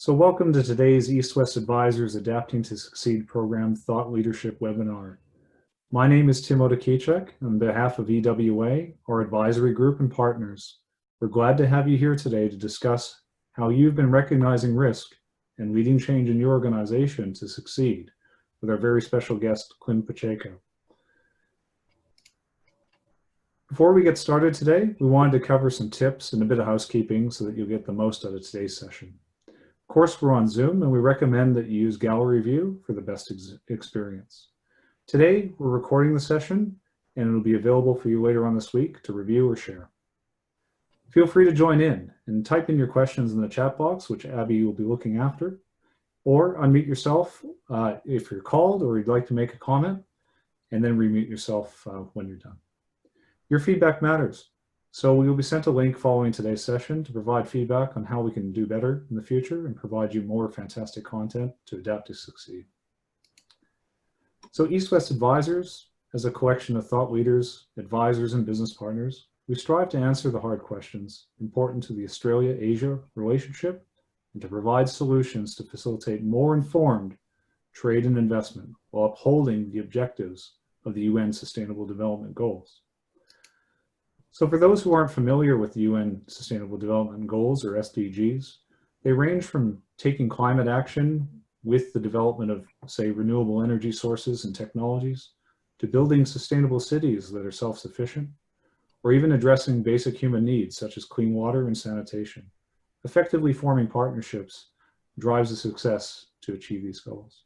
So welcome to today's EastWest Advisors Adapting to Succeed program Thought Leadership webinar. My name is Odokeychuk on behalf of EWA, our advisory group and partners. We're glad to have you here today to discuss how you've been recognizing risk and leading change in your organization to succeed with our very special guest, Clim Pacheco. Before we get started today, we wanted to cover some tips and a bit of housekeeping so that you'll get the most out of today's session. Of course, we're on Zoom, and we recommend that you use gallery view for the best experience. Today, we're recording the session, and it'll be available for you later on this week to review or share. Feel free to join in and type in your questions in the chat box, which Abby will be looking after, or unmute yourself if you're called or you'd like to make a comment, and then remute yourself when you're done. Your feedback matters. So you'll be sent a link following today's session to provide feedback on how we can do better in the future and provide you more fantastic content to adapt to succeed. So EastWest Advisors, as a collection of thought leaders, advisors, and business partners, we strive to answer the hard questions important to the Australia-Asia relationship and to provide solutions to facilitate more informed trade and investment while upholding the objectives of the UN Sustainable Development Goals. So for those who aren't familiar with the UN Sustainable Development Goals, or SDGs, they range from taking climate action with the development of, say, renewable energy sources and technologies, to building sustainable cities that are self-sufficient, or even addressing basic human needs such as clean water and sanitation. Effectively forming partnerships drives the success to achieve these goals.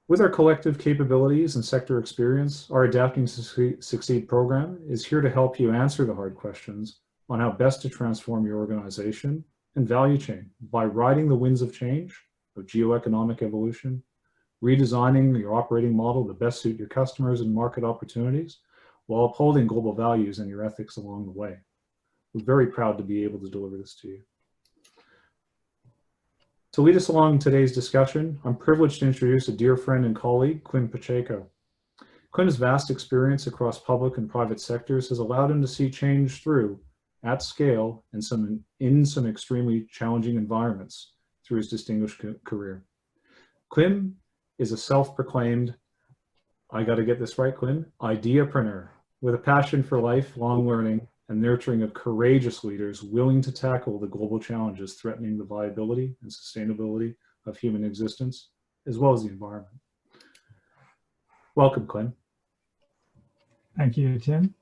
With our collective capabilities and sector experience, our Adapting to Succeed program is here to help you answer the hard questions on how best to transform your organization and value chain by riding the winds of change, of geoeconomic evolution, redesigning your operating model to best suit your customers and market opportunities, while upholding global values and your ethics along the way. We're very proud to be able to deliver this to you. To lead us along in today's discussion, I'm privileged to introduce a dear friend and colleague, Clim Pacheco. Clim's vast experience across public and private sectors has allowed him to see change through at scale and in some extremely challenging environments through his distinguished career. Clim is a self-proclaimed, I got to get this right, Clim, ideapreneur with a passion for lifelong learning and nurturing of courageous leaders willing to tackle the global challenges threatening the viability and sustainability of human existence, as well as the environment. Welcome, Clim. Thank you, Tim.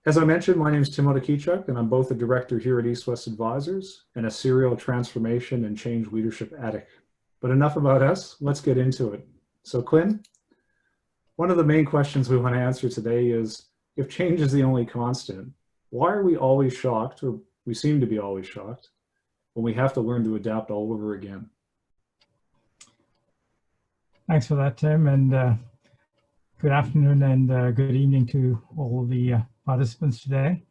As I mentioned, my name is Odokeychuk, and I'm both a director here at EastWest Advisors and a serial transformation and change leadership addict. But enough about us, let's get into it. So Clim, one of the main questions we want to answer today is, if change is the only constant, why are we always shocked, or we seem to be always shocked, when we have to learn to adapt all over again? Thanks for that, Tim, and good afternoon and good evening to all the participants today.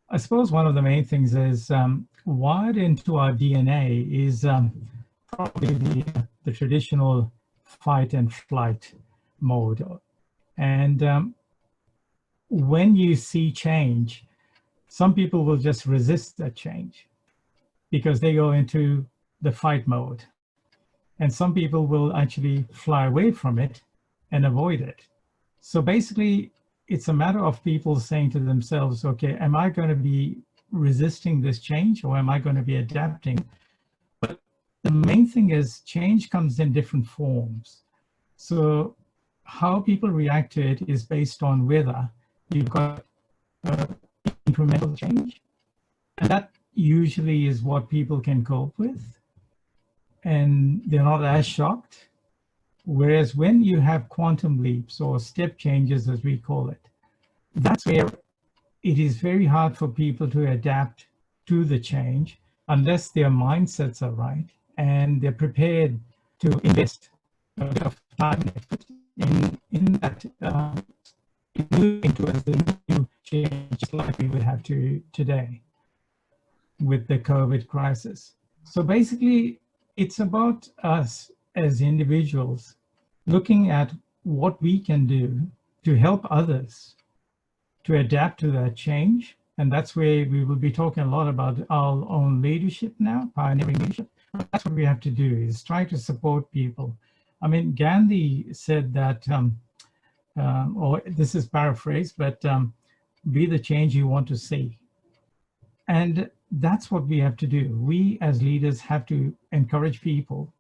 I suppose one of the main things is wired into our DNA is probably the traditional fight and flight mode. And when you see change, some people will just resist that change because they go into the fight mode. And some people will actually fly away from it and avoid it. So basically, it's a matter of people saying to themselves, okay, am I going to be resisting this change or am I going to be adapting? But the main thing is change comes in different forms. So how people react to it is based on whether you've got incremental change, and that usually is what people can cope with, and they're not as shocked. Whereas when you have quantum leaps or step changes, as we call it, that's where it is very hard for people to adapt to the change unless their mindsets are right and they're prepared to invest a bit of time and effort in that moving towards the new change like we would have to today with the COVID crisis. So basically, it's about us as individuals looking at what we can do to help others to adapt to that change And that's where we will be talking a lot about our own leadership now, pioneering leadership. That's what we have to do, is try to support people. I mean, Gandhi said that, or this is paraphrased, but be the change you want to see. And that's what we have to do. We as leaders have to encourage people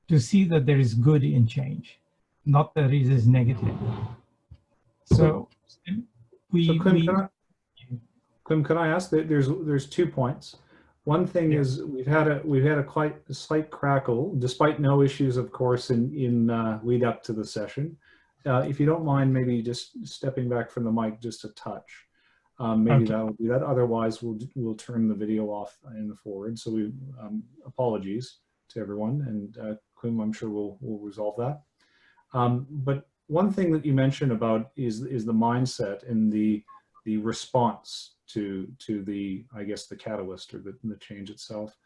to see that there is good in change, not that it is negative. So Clim, can I ask that there's 2 points. One thing is we've had a quite a slight crackle, despite no issues, of course, in lead up to the session. If you don't mind, maybe just stepping back from the mic just a touch. Maybe that will do that. Otherwise, we'll turn the video off in the forward. So we apologies to everyone, and Clim, I'm sure we'll resolve that. But one thing that you mentioned about is the mindset and the response to the, I guess, the catalyst or the change itself,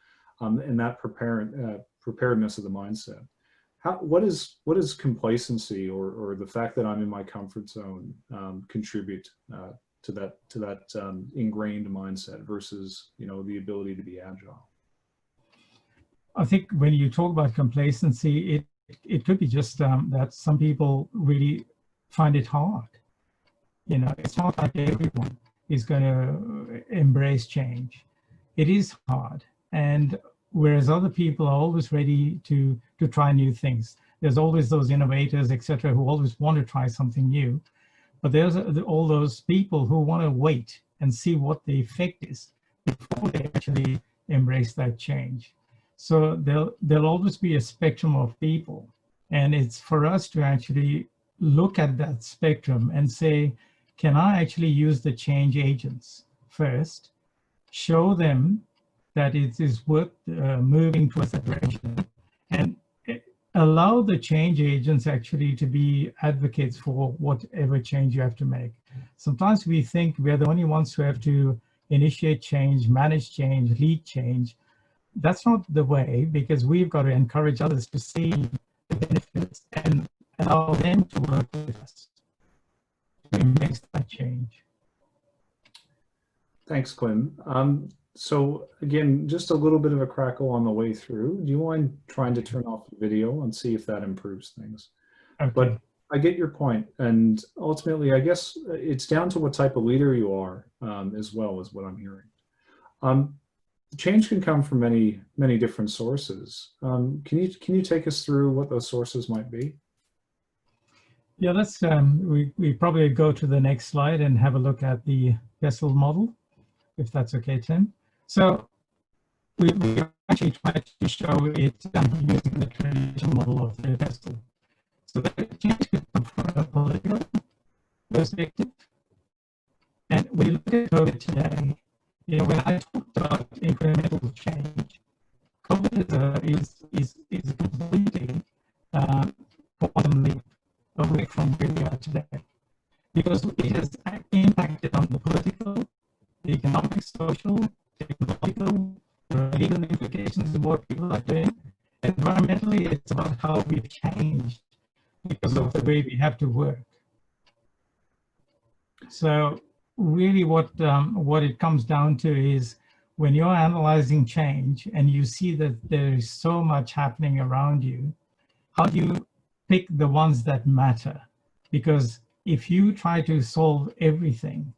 and that preparedness of the mindset. What is complacency or the fact that I'm in my comfort zone contribute to that ingrained mindset versus, you know, the ability to be agile? I think when you talk about complacency, it could be just that some people really find it hard. You know, it's not like everyone is going to embrace change. It is hard. And whereas other people are always ready to try new things. There's always those innovators, etc., who always want to try something new. But there's all those people who want to wait and see what the effect is before they actually embrace that change. So there'll always be a spectrum of people. And it's for us to actually look at that spectrum and say, can I actually use the change agents first, show them that it is worth moving towards that direction, and allow the change agents actually to be advocates for whatever change you have to make. Sometimes we think we're the only ones who have to initiate change, manage change, lead change. That's not the way, because we've got to encourage others to see the benefits and allow them to work with us to embrace that change. Thanks, Clim. So again, just a little bit of a crackle on the way through. Do you mind trying to turn off the video and see if that improves things? Okay. But I get your point, and ultimately, I guess it's down to what type of leader you are, as well as what I'm hearing. Change can come from many different sources. Can you take us through what those sources might be? Yeah, let's we probably go to the next slide and have a look at the vessel model, if that's okay, Tim. So we actually tried to show it using the traditional model of the vessel. So the change could come from a political perspective. And when you look at COVID today, you know, when I talked about incremental change, COVID is a completely quantum leap away from where we are today, because it has impacted on the political, the economic, social, technological, legal implications of what people are doing. Environmentally, it's about how we've changed because of the way we have to work. So really what it comes down to is, when you're analyzing change and you see that there is so much happening around you, how do you pick the ones that matter? Because if you try to solve everything,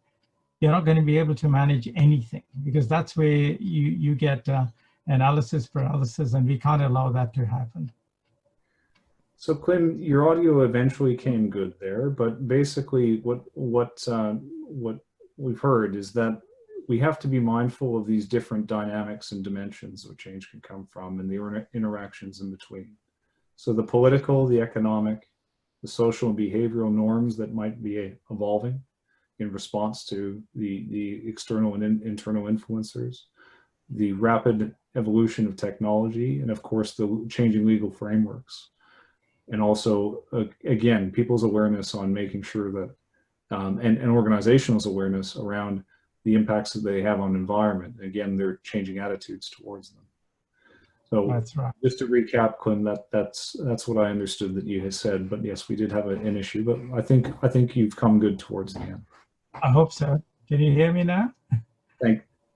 you're not going to be able to manage anything, because that's where you get analysis paralysis, and we can't allow that to happen. So Clim, your audio eventually came good there, but basically what we've heard is that we have to be mindful of these different dynamics and dimensions of change can come from, and the interactions in between. So the political, the economic, the social and behavioral norms that might be evolving in response to the external and internal influencers, the rapid evolution of technology, and of course the changing legal frameworks. And also, again, people's awareness on making sure that, and organizational awareness around the impacts that they have on the environment. Again, they're changing attitudes towards them. So that's right. Just to recap, Clim, that's what I understood that you had said. But yes, we did have an issue, but I think you've come good towards the end. I hope so. Can you hear me now?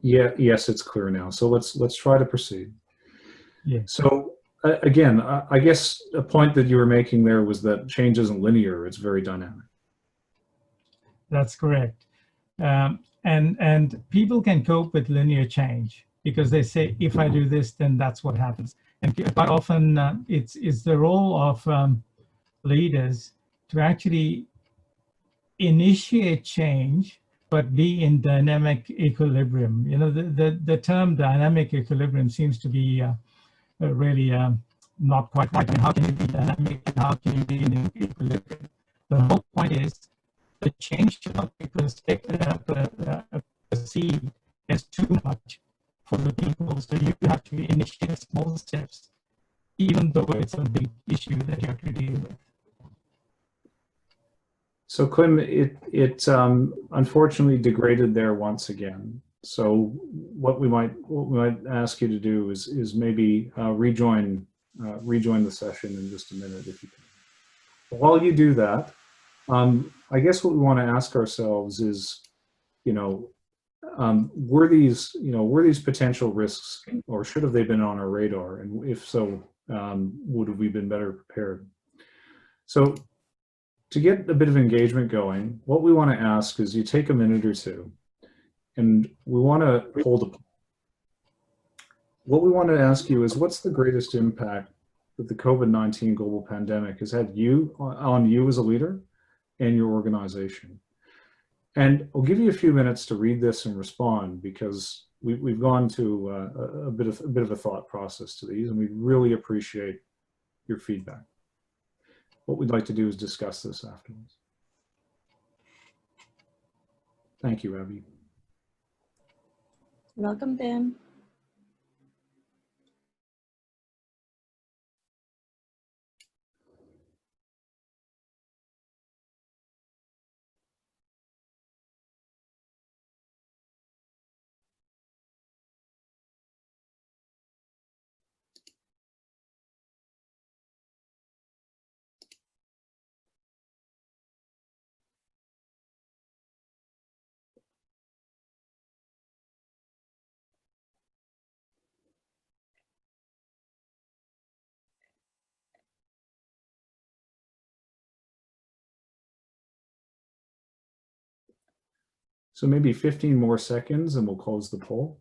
Yes, it's clear now. So let's try to proceed. Yeah, So again, I guess a point that you were making there was that change isn't linear; it's very dynamic. that's correct. And people can cope with linear change because they say, if I do this, then that's what happens. And quite often, it's the role of leaders to actually initiate change, but be in dynamic equilibrium. You know, the term dynamic equilibrium seems to be really not quite right. I mean, how can you be dynamic and how can you be in equilibrium? The whole point is the change should not be perceived as too much for the people. So you have to initiate small steps, even though it's a big issue that you have to deal with. So Clim, it unfortunately degraded there once again. So what we might ask you to do is maybe rejoin the session in just a minute if you can. While you do that, I guess what we want to ask ourselves is, were these potential risks, or should have they been on our radar? And if so, would have we been better prepared? So to get a bit of engagement going, what we want to ask is you take a minute or two, and we want to hold a. What we want to ask you is, what's the greatest impact that the COVID-19 global pandemic has had on you as a leader and your organization? And I'll give you a few minutes to read this and respond, because we've gone to a bit of a thought process to these, and we really appreciate your feedback. What we'd like to do is discuss this afterwards. Thank you, Abby. Welcome, Ben. So maybe 15 more seconds and we'll close the poll.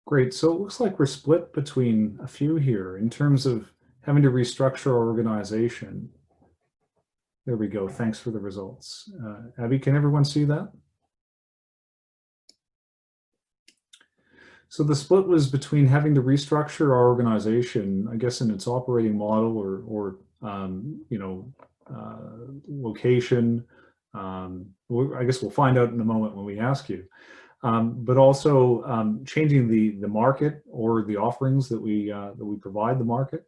Great. So it looks like we're split between a few here in terms of having to restructure our organization. There we go. Thanks for the results. Abby, can everyone see that? So the split was between having to restructure our organization, I guess, in its operating model or location. I guess we'll find out in a moment when we ask you. But also changing the market or the offerings that we provide the market,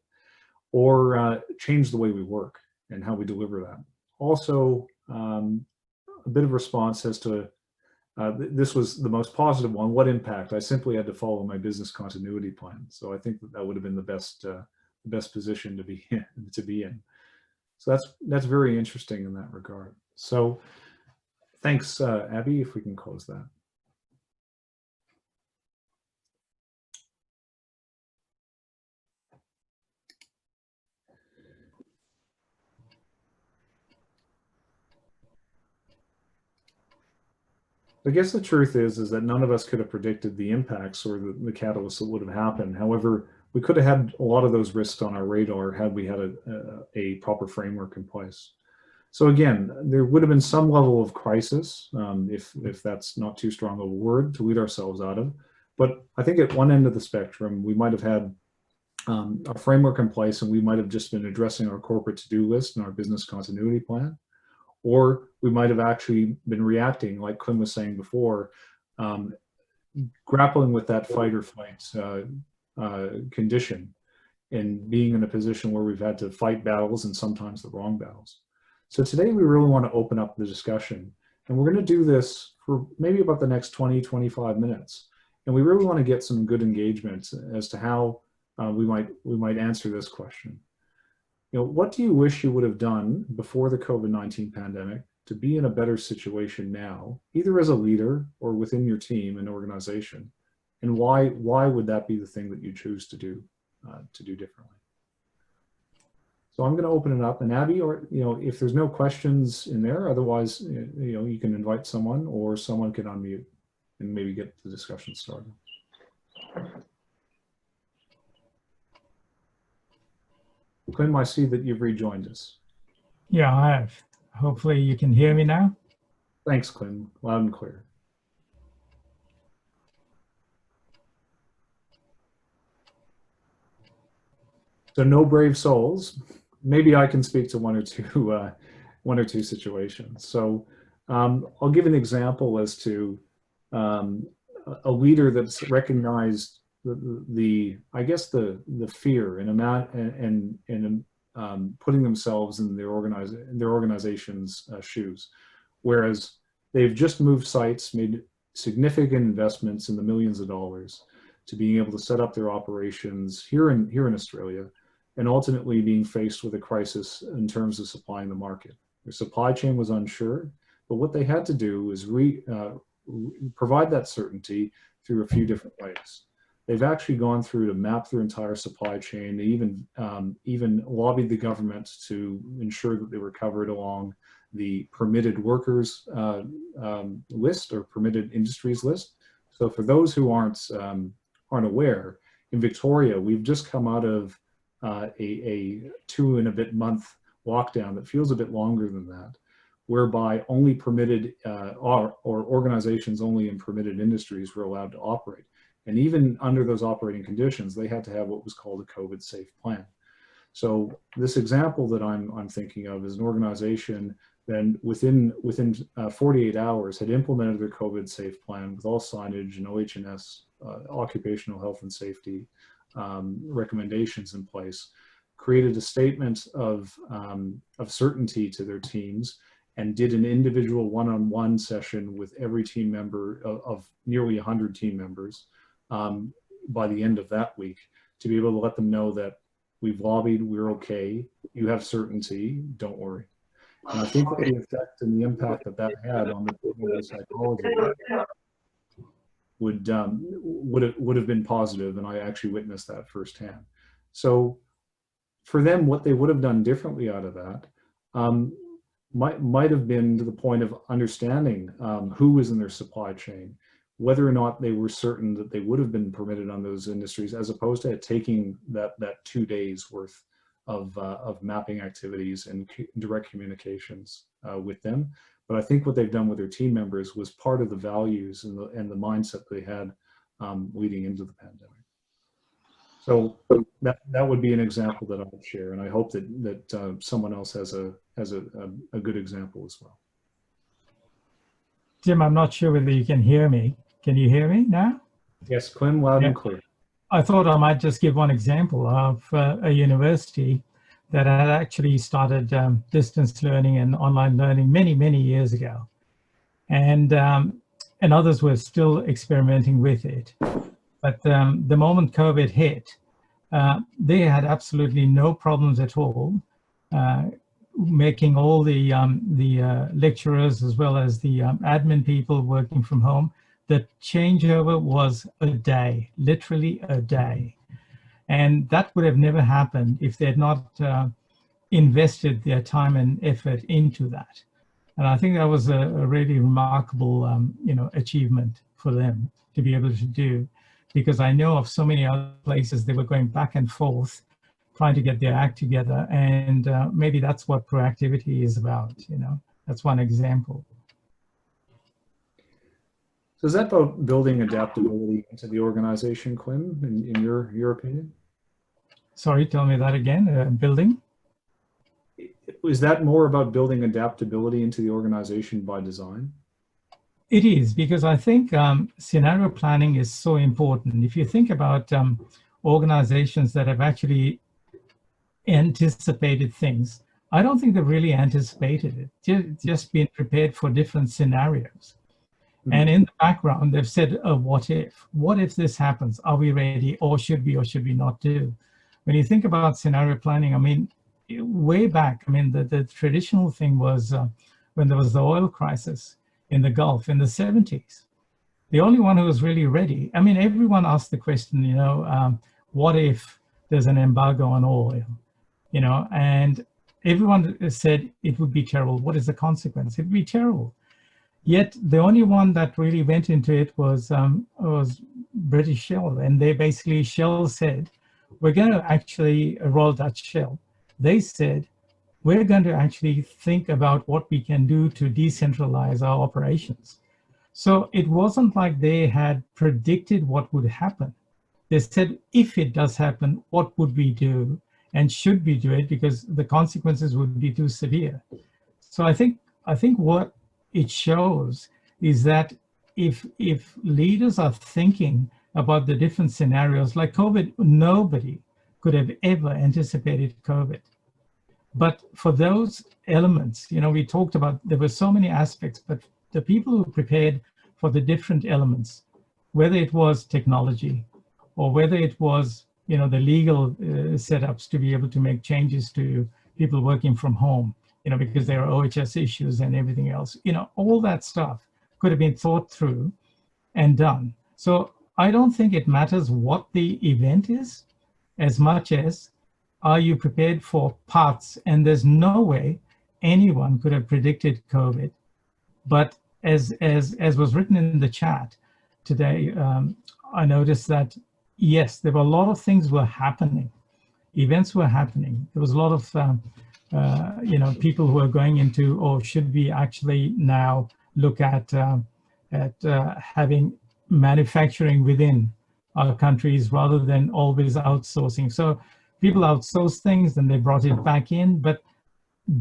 or change the way we work and how we deliver that. Also, a bit of response as to this was the most positive one. What impact? I simply had to follow my business continuity plan. So I think that would have been the best position to be in. So that's very interesting in that regard. So thanks, Abby. If we can close that. I guess the truth is that none of us could have predicted the impacts or the catalysts that would have happened. However, we could have had a lot of those risks on our radar had we had a proper framework in place. So again, there would have been some level of crisis, if that's not too strong of a word to lead ourselves out of. But I think at one end of the spectrum, we might have had a framework in place, and we might have just been addressing our corporate to-do list and our business continuity plan. Or we might have actually been reacting, like Clim was saying before, grappling with that fight or flight condition, and being in a position where we've had to fight battles and sometimes the wrong battles. So today we really want to open up the discussion, and we're going to do this for maybe about the next 20, 25 minutes. And we really want to get some good engagement as to how we might answer this question. What do you wish you would have done before the COVID-19 pandemic to be in a better situation now, either as a leader or within your team and organization? And why would that be the thing that you choose to do differently? So I'm going to open it up, and Abby, or if there's no questions in there, otherwise you can invite someone, or someone can unmute and maybe get the discussion started. Clim, I see that you've rejoined us. Yeah, I have. Hopefully you can hear me now. Thanks, Clim. Loud and clear. So no brave souls. Maybe I can speak to one or two situations. So I'll give an example as to a leader that's recognized I guess the fear and putting themselves in their organization's shoes, whereas they've just moved sites, made significant investments in the millions of dollars to being able to set up their operations here in Australia, and ultimately being faced with a crisis in terms of supplying the market. Their supply chain was unsure, but what they had to do was provide that certainty through a few different ways. They've actually gone through to map their entire supply chain. They even lobbied the government to ensure that they were covered along the permitted workers list, or permitted industries list. So for those who aren't aware, in Victoria, we've just come out of a 2 and a bit month lockdown that feels a bit longer than that, whereby only permitted or organizations only in permitted industries were allowed to operate. And even under those operating conditions, they had to have what was called a COVID safe plan. So this example that I'm thinking of is an organization that within 48 hours had implemented their COVID safe plan with all signage and OH&S, occupational health and safety recommendations in place, created a statement of certainty to their teams, and did an individual one-on-one session with every team member of nearly 100 team members by the end of that week, to be able to let them know that we've lobbied, we're okay, you have certainty, don't worry. And I think that the effect and the impact that had on the psychology would have been positive, and I actually witnessed that firsthand. So for them, what they would have done differently out of that might have been to the point of understanding who was in their supply chain, whether or not they were certain that they would have been permitted on those industries, as opposed to taking that 2 days worth of mapping activities and direct communications with them. But I think what they've done with their team members was part of the values and the mindset they had leading into the pandemic. So that would be an example that I would share, and I hope that someone else has a good example as well. Jim, I'm not sure whether you can hear me. Can you hear me now? Yes, Clim, loud and clear. I thought I might just give one example of a university that had actually started distance learning and online learning many, many years ago. And others were still experimenting with it. But the moment COVID hit, they had absolutely no problems at all making all the lecturers as well as the admin people working from home. The changeover was a day, literally a day. And that would have never happened if they had not invested their time and effort into that. And I think that was a really remarkable achievement for them to be able to do, because I know of so many other places they were going back and forth trying to get their act together. And maybe that's what proactivity is about, That's one example. So is that about building adaptability into the organization, Clim, in your opinion? Sorry, tell me that again, building? is that more about building adaptability into the organization by design? It is, because I think scenario planning is so important. If you think about organizations that have actually anticipated things, I don't think they've really anticipated it, just been prepared for different scenarios. And in the background, they've said, oh, what if? What if this happens? Are we ready, or should we not do? When you think about scenario planning, I mean, way back, I mean, the traditional thing was when there was the oil crisis in the Gulf in the 70s. The only one who was really ready, I mean, everyone asked the question, you know, what if there's an embargo on oil? You know, and everyone said it would be terrible. What is the consequence? It would be terrible. Yet the only one that really went into it was British Shell, and they basically, Shell said, we're going to actually, Royal Dutch Shell, they said, we're going to actually think about what we can do to decentralize our operations. So it wasn't like they had predicted what would happen. They said, if it does happen, what would we do? And should we do it? Because the consequences would be too severe. So I think what it shows is that if leaders are thinking about the different scenarios, like COVID, nobody could have ever anticipated COVID. But for those elements, you know, we talked about, there were so many aspects, but the people who prepared for the different elements, whether it was technology or whether it was, you know, the legal setups to be able to make changes to people working from home, you know, because there are OHS issues and everything else, you know, all that stuff could have been thought through and done. So I don't think it matters what the event is as much as, are you prepared for parts? And there's no way anyone could have predicted COVID. But as was written in the chat today, I noticed that, yes, there were a lot of things were happening. Events were happening. There was a lot of, you know, people who are going into, or should we actually now look at having manufacturing within our countries rather than always outsourcing. So people outsourced things, then they brought it back in, but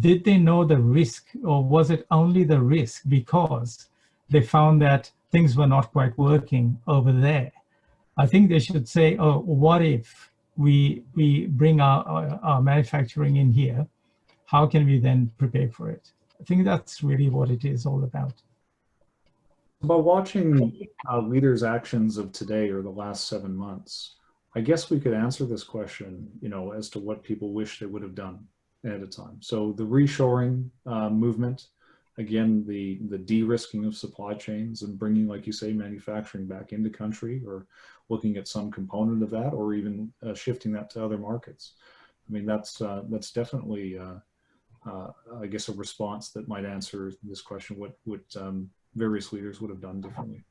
did they know the risk, or was it only the risk because they found that things were not quite working over there? I think they should say, oh, what if we bring our manufacturing in here? How can we then prepare for it? I think that's really what it is all about. About watching leaders' actions of today or the last 7 months, I guess we could answer this question, you know, as to what people wish they would have done ahead of time. So the reshoring movement, again, the de-risking of supply chains and bringing, like you say, manufacturing back into country, or looking at some component of that, or even shifting that to other markets. I mean, that's definitely, I guess, a response that might answer this question: what various leaders would have done differently.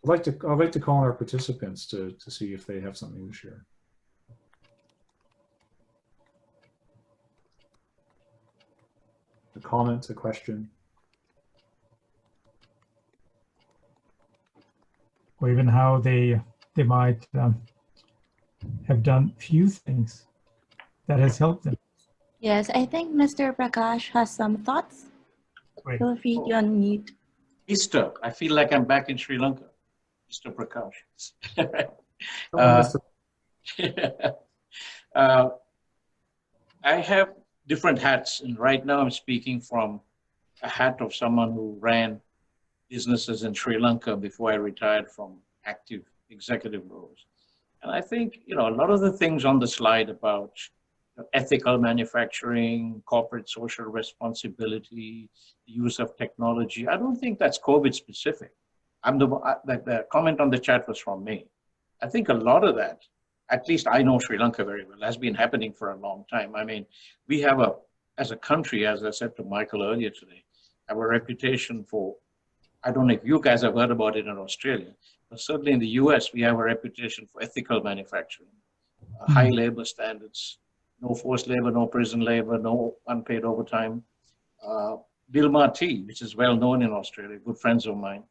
I'd like to call on our participants to see if they have something to share. A comment, a question, or even how they might have done few things that has helped them. Yes, I think Mr. Prakash has some thoughts. Great. Feel free to unmute. Easter, I feel like I'm back in Sri Lanka. Mr. Prakash. I have different hats, and right now I'm speaking from a hat of someone who ran businesses in Sri Lanka before I retired from active executive roles. And I think, you know, a lot of the things on the slide about ethical manufacturing, corporate social responsibility, use of technology, I don't think that's COVID specific. The comment on the chat was from me. I think a lot of that, at least I know Sri Lanka very well, has been happening for a long time. I mean, we have as a country, as I said to Michael earlier today, have a reputation for, I don't know if you guys have heard about it in Australia, but certainly in the US, we have a reputation for ethical manufacturing, high labor standards, no forced labor, no prison labor, no unpaid overtime. Bilma Tea, which is well known in Australia, good friends of mine,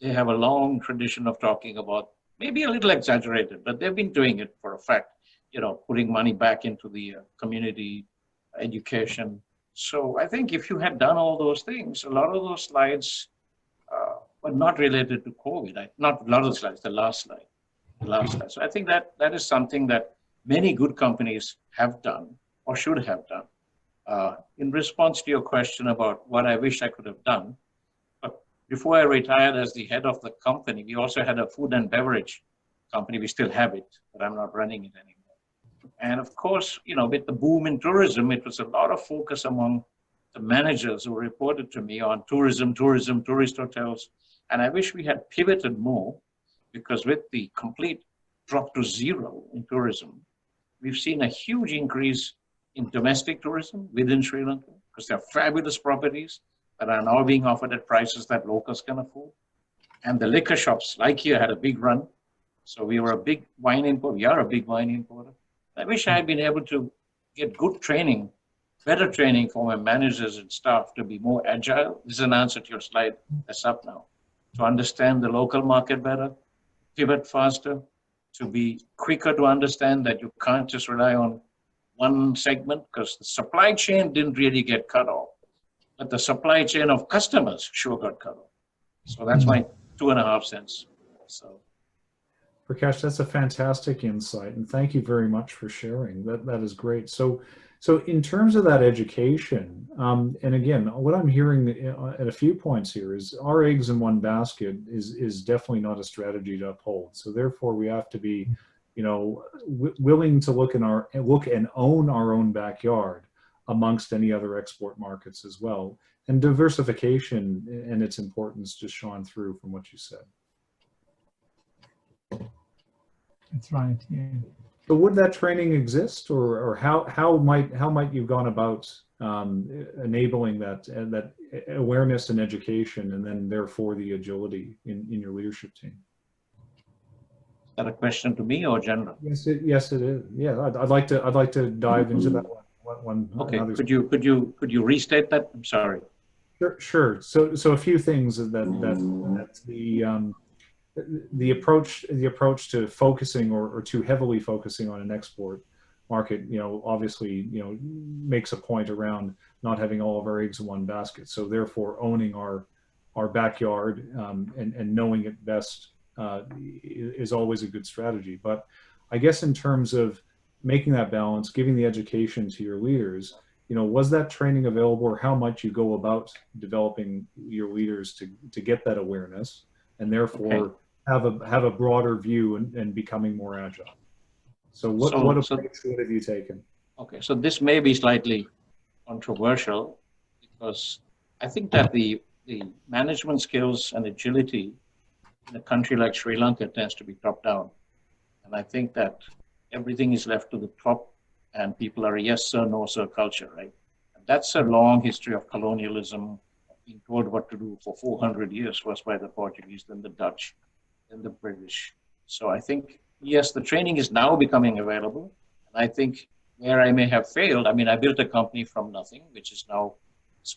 they have a long tradition of talking about, maybe a little exaggerated, but they've been doing it for a fact, you know, putting money back into the community education. So I think if you had done all those things, a lot of those slides were not related to COVID. Not a lot of slides, the last slide. So I think that is something that many good companies have done or should have done. In response to your question about what I wish I could have done, but before I retired as the head of the company, we also had a food and beverage company. We still have it, but I'm not running it anymore. And of course, with the boom in tourism, it was a lot of focus among the managers who reported to me on tourism, tourist hotels. And I wish we had pivoted more, because with the complete drop to zero in tourism, we've seen a huge increase in domestic tourism within Sri Lanka, because there are fabulous properties that are now being offered at prices that locals can afford. And the liquor shops, like here, had a big run. So we were a big wine importer. We are a big wine importer. I wish I had been able to get good training, better training for my managers and staff to be more agile. This is an answer to your slide that's up now. To understand the local market better, pivot faster, to be quicker to understand that you can't just rely on one segment, because the supply chain didn't really get cut off, but the supply chain of customers sure got cut off. So that's my 2.5 cents. So. Prakash, that's a fantastic insight, and thank you very much for sharing. That is great. So in terms of that education, and again, what I'm hearing at a few points here is our eggs in one basket is definitely not a strategy to uphold. So therefore, we have to be, willing to look and own our own backyard amongst any other export markets as well. And diversification and its importance just shone through from what you said. That's right. Yeah. So would that training exist, or how might you gone about enabling that awareness and education, and then therefore the agility in your leadership team? Is that a question to me or general? Yes, it is. Yeah, I'd like to dive into that one. Okay. Could you restate that? I'm sorry. Sure. So a few things that the approach to focusing or too heavily focusing on an export market, obviously, makes a point around not having all of our eggs in one basket. So therefore, owning our backyard and knowing it best is always a good strategy. But I guess in terms of making that balance, giving the education to your leaders, was that training available, or how might you go about developing your leaders to get that awareness, and therefore have a broader view and becoming more agile? So what approach have you taken? Okay, so this may be slightly controversial, because I think that the management skills and agility in a country like Sri Lanka tends to be top down. And I think that everything is left to the top, and people are a yes sir, no sir culture, right? And that's a long history of colonialism, being told what to do for 400 years, first by the Portuguese, then the Dutch, then the British. So I think, yes, the training is now becoming available. And I think where I may have failed, I mean, I built a company from nothing, which is now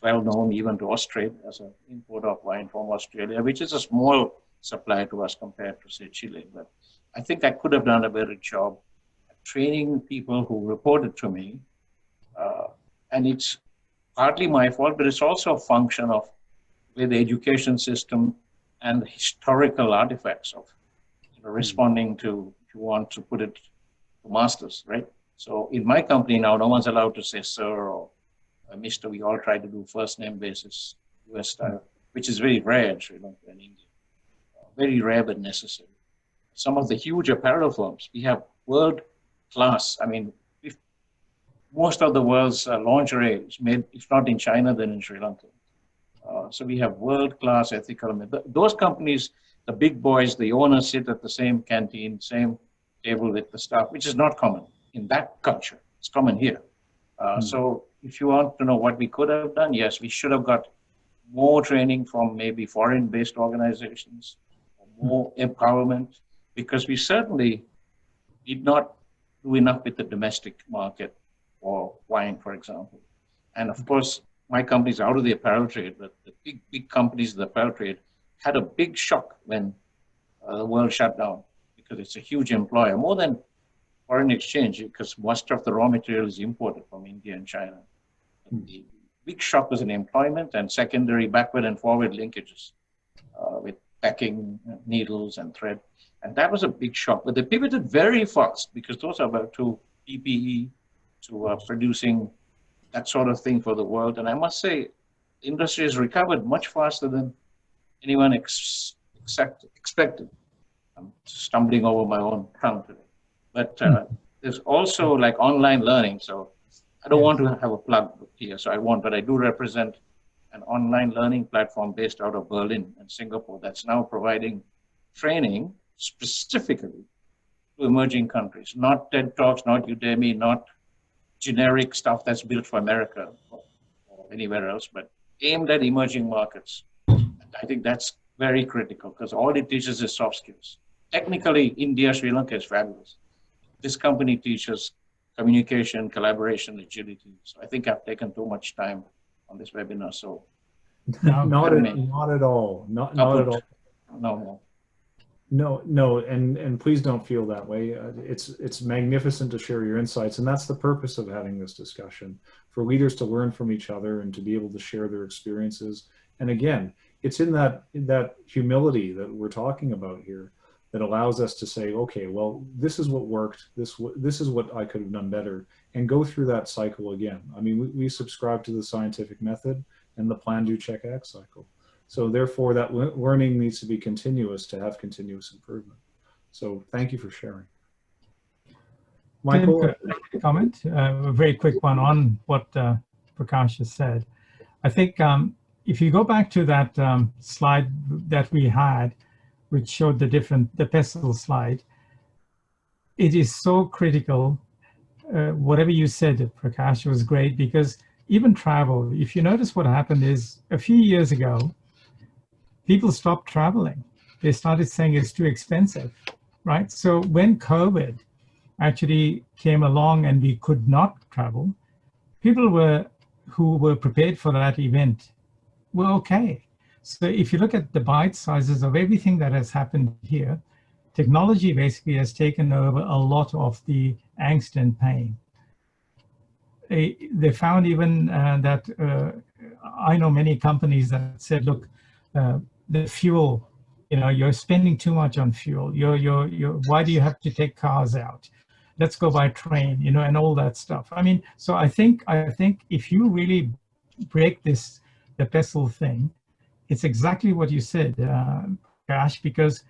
well known even to Australia as an importer of wine from Australia, which is a small supply to us compared to, say, Chile. But I think I could have done a better job at training people who reported to me. And it's partly my fault, but it's also a function of the education system and the historical artifacts of responding to, if you want to put it, to masters, right? So in my company now, no one's allowed to say sir or Mr. We all try to do first name basis, US style, which is very rare in Sri Lanka and India. Very rare but necessary. Some of the huge apparel firms, we have world class. I mean, most of the world's lingerie is made, if not in China, then in Sri Lanka. So we have world-class ethical. Those companies, the big boys, the owners sit at the same canteen, same table with the staff, which is not common in that culture. It's common here. So if you want to know what we could have done, yes, we should have got more training from maybe foreign-based organizations, more empowerment, because we certainly did not do enough with the domestic market or wine, for example. And of course, my company's out of the apparel trade, but the big companies in the apparel trade had a big shock when the world shut down, because it's a huge employer. More than foreign exchange because most of the raw material is imported from India and China. The big shock was in employment and secondary backward and forward linkages with packing needles and thread. And that was a big shock. But they pivoted very fast because those are about to PPE, to producing that sort of thing for the world. And I must say, the industry has recovered much faster than anyone expected. I'm stumbling over my own tongue today. But there's also like online learning. So I don't want to have a plug here, so I won't, but I do represent an online learning platform based out of Berlin and Singapore that's now providing training specifically to emerging countries, not TED Talks, not Udemy, not generic stuff that's built for America or anywhere else, but aimed at emerging markets. I think that's very critical because all it teaches is soft skills. Technically, India, Sri Lanka is fabulous. This company teaches communication, collaboration, agility. So I think I've taken too much time on this webinar. So not at all. Not at all. No, and please don't feel that way. It's magnificent to share your insights, and that's the purpose of having this discussion, for leaders to learn from each other and to be able to share their experiences. And again, it's in that humility that we're talking about here that allows us to say, okay, well, this is what worked, this is what I could have done better, and go through that cycle again. I mean, we subscribe to the scientific method and the plan, do, check, act cycle. So therefore, that learning needs to be continuous to have continuous improvement. So thank you for sharing. Michael? Comment, a very quick one on what Prakash has said. I think if you go back to that slide that we had, which showed the pestle slide, it is so critical. Whatever you said, Prakash, was great, because even travel, if you notice what happened is a few years ago, people stopped traveling. They started saying it's too expensive, right? So when COVID actually came along and we could not travel, people who were prepared for that event were okay. So if you look at the bite sizes of everything that has happened here, technology basically has taken over a lot of the angst and pain. They found even that I know many companies that said, look, the fuel, you're spending too much on fuel. Why do you have to take cars out? Let's go by train, and all that stuff. I mean, so I think if you really break the pestle thing, it's exactly what you said, Cash, because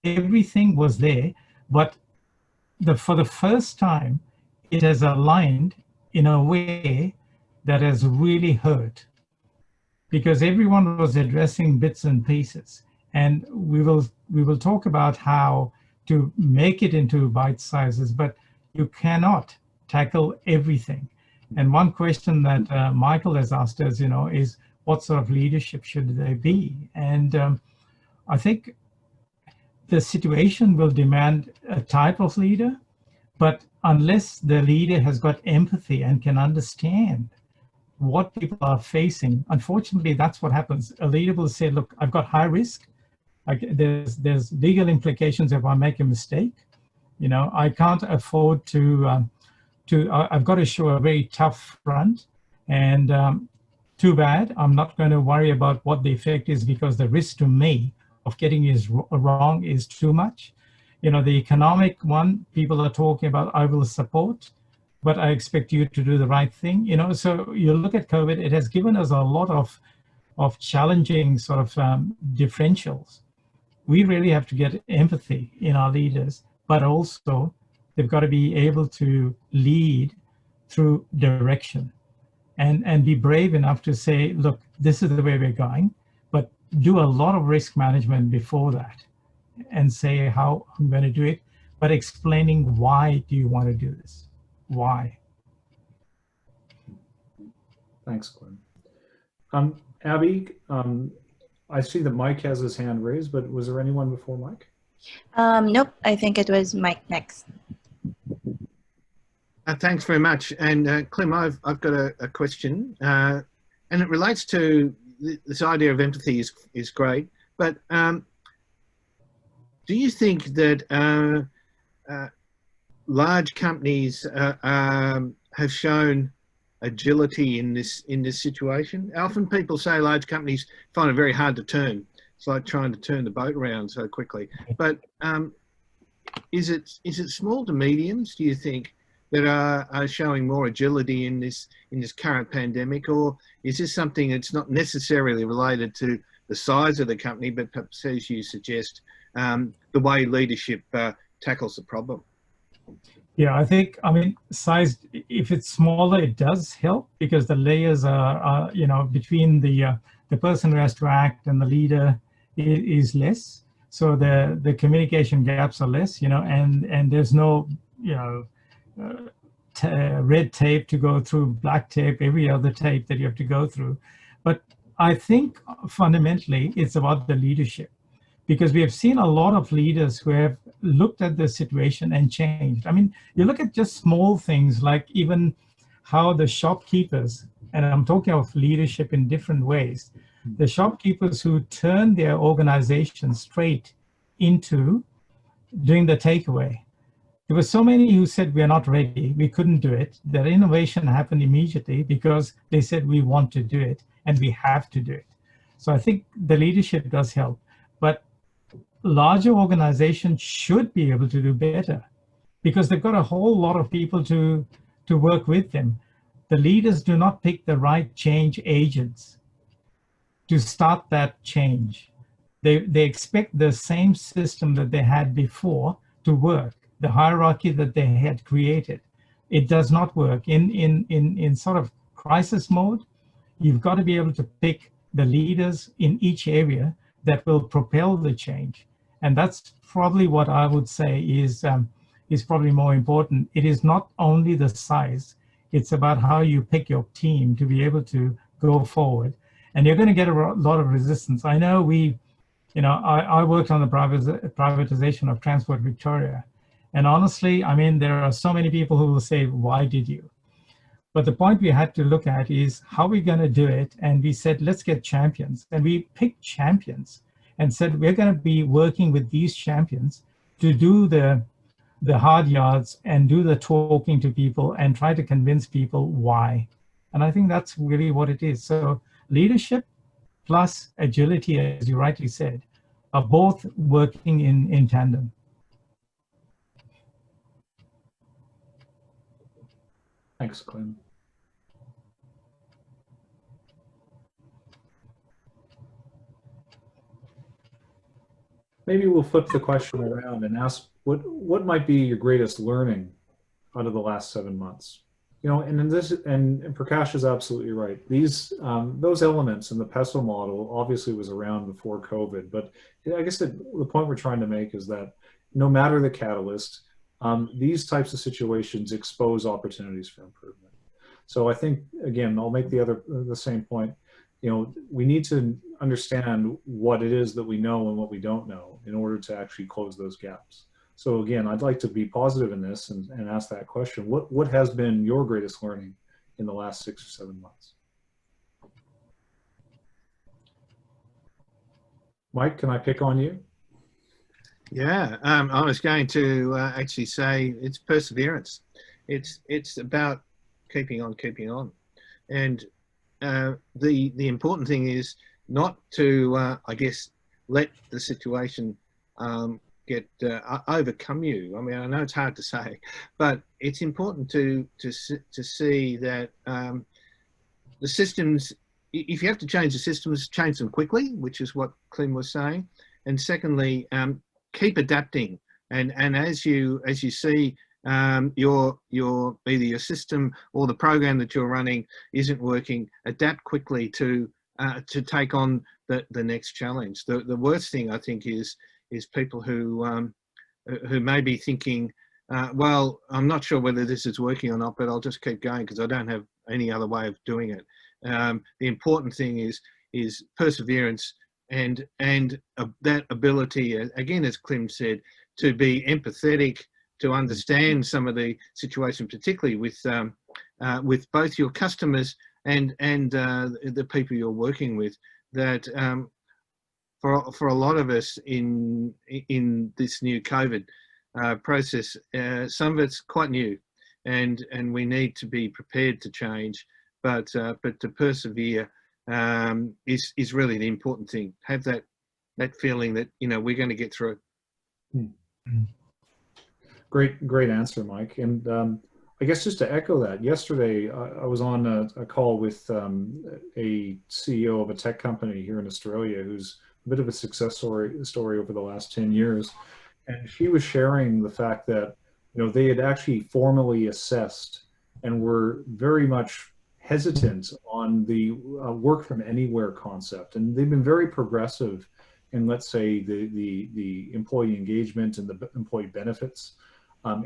everything was there, but for the first time, it has aligned in a way that has really hurt, because everyone was addressing bits and pieces. And we will talk about how to make it into bite sizes, but you cannot tackle everything. And one question that Michael has asked us, is what sort of leadership should they be? And I think the situation will demand a type of leader, but unless the leader has got empathy and can understand what people are facing, unfortunately, that's what happens. A leader will say, look, I've got high risk. There's legal implications if I make a mistake. I can't afford to I've got to show a very tough front, and too bad, I'm not going to worry about what the effect is, because the risk to me of getting it wrong is too much. The economic one, people are talking about, I will support, but I expect you to do the right thing. So you look at COVID, it has given us a lot of challenging sort of differentials. We really have to get empathy in our leaders, but also they've got to be able to lead through direction and be brave enough to say, look, this is the way we're going, but do a lot of risk management before that and say how I'm going to do it, but explaining why do you want to do this? Why? Thanks, Clim. Abby, I see that Mike has his hand raised, but was there anyone before Mike? Nope, I think it was Mike next. Thanks very much. And Clim, I've got a question, and it relates to this idea of empathy is great, but do you think that large companies have shown agility in this situation? Often people say large companies find it very hard to turn. It's like trying to turn the boat around so quickly. But is it small to mediums, do you think, that are showing more agility in this current pandemic, or is this something that's not necessarily related to the size of the company, but perhaps, as you suggest, the way leadership tackles the problem? Yeah, I mean, size, if it's smaller, it does help because the layers are between the person who has to act and the leader is less. So the communication gaps are less, and there's no, red tape to go through, black tape, every other tape that you have to go through. But I think fundamentally it's about the leadership, because we have seen a lot of leaders who have looked at the situation and changed. I mean, you look at just small things like even how the shopkeepers, and I'm talking of leadership in different ways, the shopkeepers who turned their organization straight into doing the takeaway. There were so many who said, we're not ready, we couldn't do it. That innovation happened immediately because they said, we want to do it and we have to do it. So I think the leadership does help, but larger organizations should be able to do better because they've got a whole lot of people to work with them. The leaders do not pick the right change agents to start that change. They expect the same system that they had before to work, the hierarchy that they had created. It does not work. In sort of crisis mode, you've got to be able to pick the leaders in each area that will propel the change. And that's probably what I would say is probably more important. It is not only the size, it's about how you pick your team to be able to go forward. And you're going to get a lot of resistance. I know I worked on the privatization of Transport Victoria. And honestly, I mean, there are so many people who will say, why did you? But the point we had to look at is how we're going to do it. And we said, let's get champions. And we picked champions and said, we're going to be working with these champions to do the hard yards and do the talking to people and try to convince people why. And I think that's really what it is. So leadership plus agility, as you rightly said, are both working in tandem. Thanks, Clim. Maybe we'll flip the question around and ask what might be your greatest learning out of the last 7 months? And in this, and Prakash is absolutely right. These those elements in the PESO model obviously was around before COVID, but I guess the point we're trying to make is that no matter the catalyst, these types of situations expose opportunities for improvement. So I think, again, I'll make the same point. We need to understand what it is that we know and what we don't know in order to actually close those gaps. So again, I'd like to be positive in this and ask that question. What has been your greatest learning in the last 6 or 7 months? Mike, can I pick on you? Yeah, I was going to actually say it's perseverance. It's about keeping on. And the important thing is not to, I guess, let the situation overcome you. I mean, I know it's hard to say, but it's important to see that the systems, if you have to change the systems, change them quickly, which is what Clim was saying. And secondly, keep adapting. And as you see either your system or the program that you're running isn't working, adapt quickly to take on the next challenge. The worst thing, I think, is people who may be thinking, well, I'm not sure whether this is working or not, but I'll just keep going because I don't have any other way of doing it. The important thing is perseverance and that ability, again, as Clim said, to be empathetic, to understand some of the situation, particularly with both your customers and the people you're working with. That for a lot of us in this new COVID, process. Some of it's quite new, and we need to be prepared to change, but to persevere is really the important thing. Have that feeling that, you know, we're going to get through it. Great answer, Mike. And I guess just to echo that, yesterday I was on a call with a CEO of a tech company here in Australia who's a bit of a success story over the last 10 years. And she was sharing the fact that, you know, they had actually formally assessed and were very much hesitant on the work from anywhere concept. And they've been very progressive in, let's say, the employee engagement and the employee benefits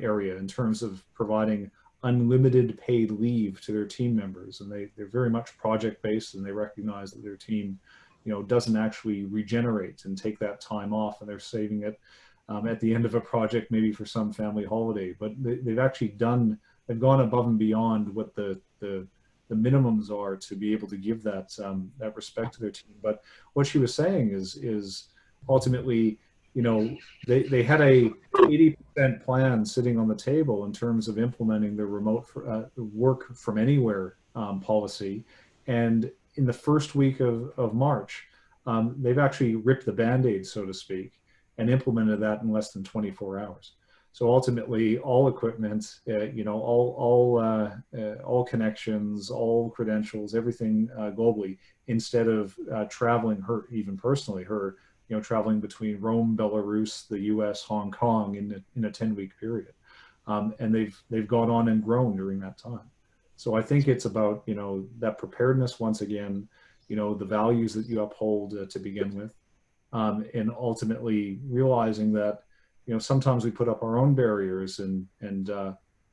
area in terms of providing unlimited paid leave to their team members. And they're very much project-based, and they recognize that their team, you know, doesn't actually regenerate and take that time off, and they're saving it at the end of a project, maybe for some family holiday. But they've actually they've gone above and beyond what the minimums are to be able to give that that respect to their team. But what she was saying is ultimately, you know, they had a 80% plan sitting on the table in terms of implementing the remote work from anywhere policy. And in the first week of March, they've actually ripped the Band-Aid, so to speak, and implemented that in less than 24 hours. So ultimately, all equipment, you know, all connections, all credentials, everything globally, instead of traveling her, even personally, you know, traveling between Rome, Belarus, the U.S., Hong Kong in a 10-week period, and they've gone on and grown during that time. So I think it's about, you know, that preparedness once again, you know, the values that you uphold to begin with, and ultimately realizing that, you know, sometimes we put up our own barriers and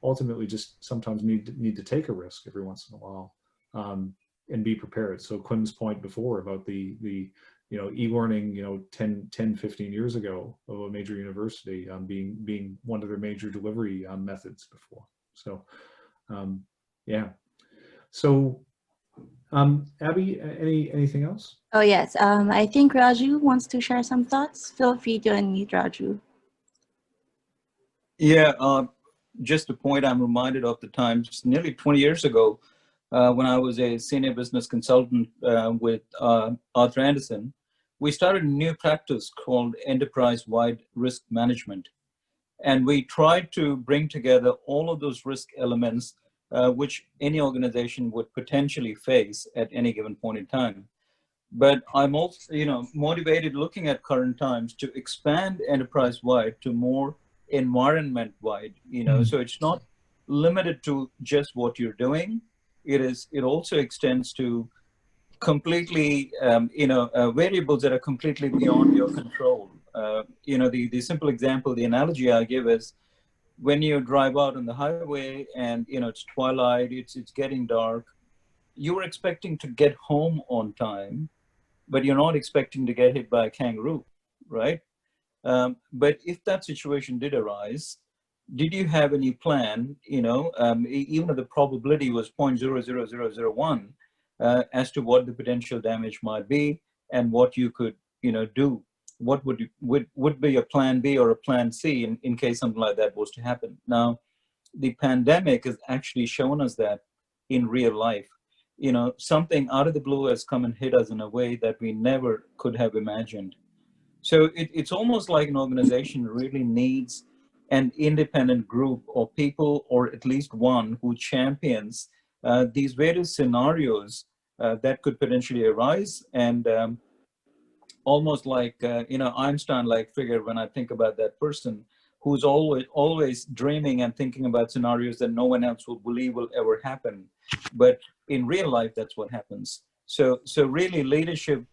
ultimately just sometimes need to take a risk every once in a while, and be prepared. So Clim's point before about the you know, e-learning, you know, 10, 15 years ago of a major university being one of their major delivery methods before. So, yeah. So, Abby, anything else? Oh, yes. I think Raju wants to share some thoughts. Feel free to unmute Raju. Yeah, just a point, I'm reminded of the times nearly 20 years ago when I was a senior business consultant with Arthur Anderson. We started a new practice called enterprise-wide risk management. And we tried to bring together all of those risk elements which any organization would potentially face at any given point in time. But I'm also, you know, motivated looking at current times to expand enterprise-wide to more environment-wide, you know, so it's not limited to just what you're doing. It also extends to completely, you know, variables that are completely beyond your control. You know, the simple example, the analogy I give is when you drive out on the highway and, you know, it's twilight, it's getting dark, you're expecting to get home on time, but you're not expecting to get hit by a kangaroo, right? But if that situation did arise, did you have any plan, you know, even if the probability was 0.00001, as to what the potential damage might be and what you could, you know, do? What would be a plan B or a plan C in case something like that was to happen? Now, the pandemic has actually shown us that in real life. You know, something out of the blue has come and hit us in a way that we never could have imagined. So it's almost like an organization really needs an independent group of people, or at least one, who champions these various scenarios that could potentially arise. And almost like, you know, Einstein-like figure when I think about that person who's always dreaming and thinking about scenarios that no one else will believe will ever happen. But in real life, that's what happens. So really leadership,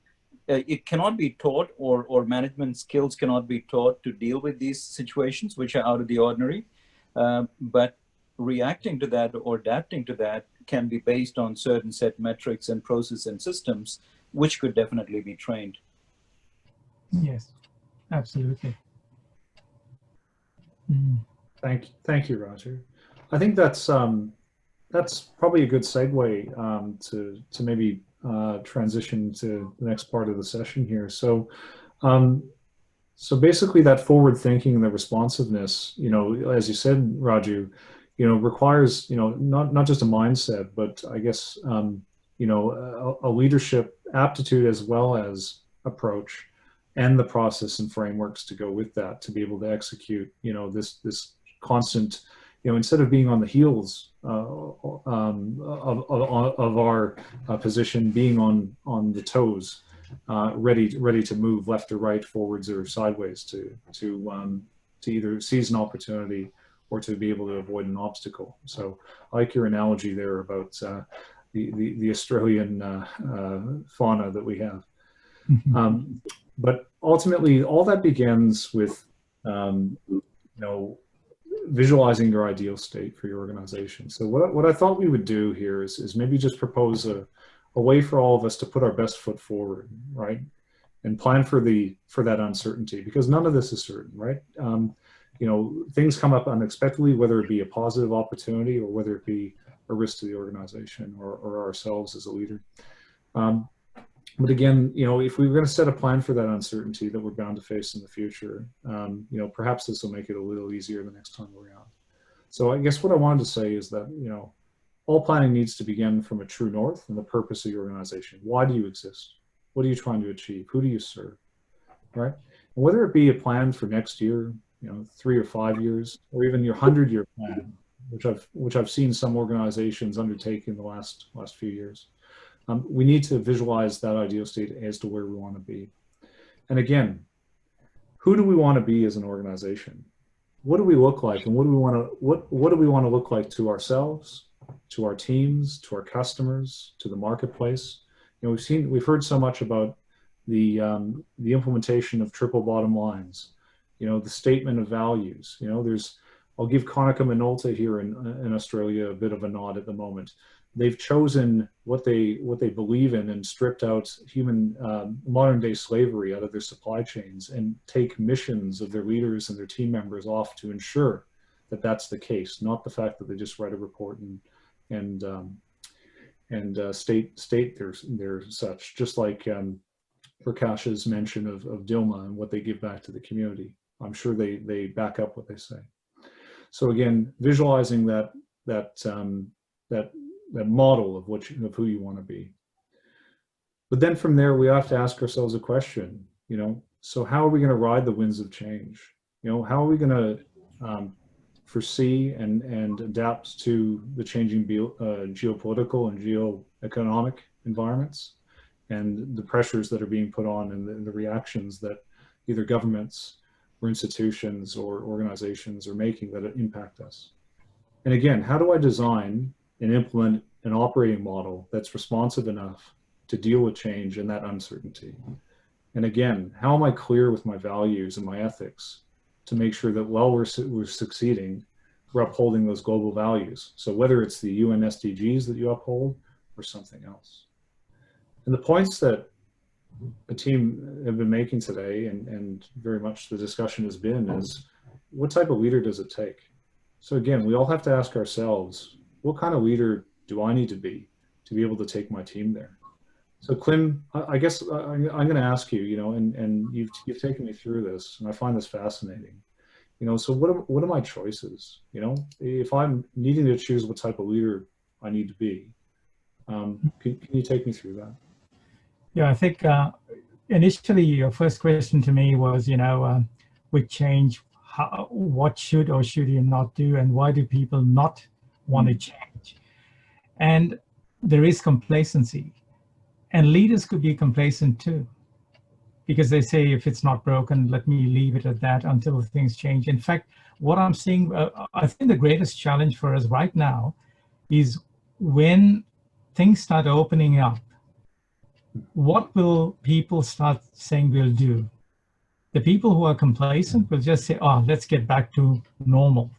it cannot be taught, or management skills cannot be taught to deal with these situations, which are out of the ordinary. But reacting to that or adapting to that can be based on certain set metrics and process and systems, which could definitely be trained. Yes, absolutely. Thank you, Roger. I think that's probably a good segue to maybe transition to the next part of the session here. So So basically that forward thinking and the responsiveness, you know, as you said, Raju, you know, requires, you know, not just a mindset, but I guess, you know, a leadership aptitude as well as approach, and the process and frameworks to go with that, to be able to execute, you know, this constant, you know, instead of being on the heels of our position, being on the toes, ready to move left or right, forwards or sideways, to either seize an opportunity or to be able to avoid an obstacle. So I like your analogy there about the Australian fauna that we have. But ultimately, all that begins with, you know, visualizing your ideal state for your organization. So what I thought we would do here is maybe just propose a way for all of us to put our best foot forward, right? And plan for that uncertainty, because none of this is certain, right? You know, things come up unexpectedly, whether it be a positive opportunity or whether it be a risk to the organization or ourselves as a leader. But again, you know, if we were going to set a plan for that uncertainty that we're bound to face in the future, you know, perhaps this will make it a little easier the next time around. So I guess what I wanted to say is that, you know, all planning needs to begin from a true north and the purpose of your organization. Why do you exist? What are you trying to achieve? Who do you serve? Right? And whether it be a plan for next year, you know, 3 or 5 years, or even your 100-year plan, which I've seen some organizations undertake in the last few years. We need to visualize that ideal state as to where we want to be. And again, who do we want to be as an organization? What do we look like, and what do we want to look like to ourselves, to our teams, to our customers, to the marketplace? You know, we've heard so much about the implementation of triple bottom lines. You know, the statement of values. You know, I'll give Konica Minolta here in Australia a bit of a nod at the moment. They've chosen what they believe in and stripped out human modern day slavery out of their supply chains, and take missions of their leaders and their team members off to ensure that that's the case, not the fact that they just write a report and state their such. Just like Prakash's mention of Dilma and what they give back to the community. I'm sure they back up what they say. So again, visualizing that model of who you want to be. But then from there, we have to ask ourselves a question, you know, so how are we going to ride the winds of change? You know, how are we going to foresee and adapt to the changing geopolitical and geoeconomic environments, and the pressures that are being put on, and the reactions that either governments or institutions or organizations are making that impact us? And again, how do I design and implement an operating model that's responsive enough to deal with change and that uncertainty? And again, how am I clear with my values and my ethics to make sure that while we're succeeding, we're upholding those global values? So whether it's the UN SDGs that you uphold or something else. And the points that the team have been making today, and very much the discussion has been, is what type of leader does it take? So again, we all have to ask ourselves, what kind of leader do I need to be able to take my team there? So Clim, I guess I'm going to ask you, you know, and you've taken me through this, and I find this fascinating. You know, so what are my choices? You know, if I'm needing to choose what type of leader I need to be, can you take me through that? Yeah, I think initially your first question to me was, you know, with change, what should or should you not do, and why do people not want to change? And there is complacency, and leaders could be complacent too, because they say, if it's not broken, let me leave it at that until things change. In fact, what I'm seeing, I think the greatest challenge for us right now is when things start opening up, what will people start saying we'll do? The people who are complacent will just say, oh, let's get back to normal.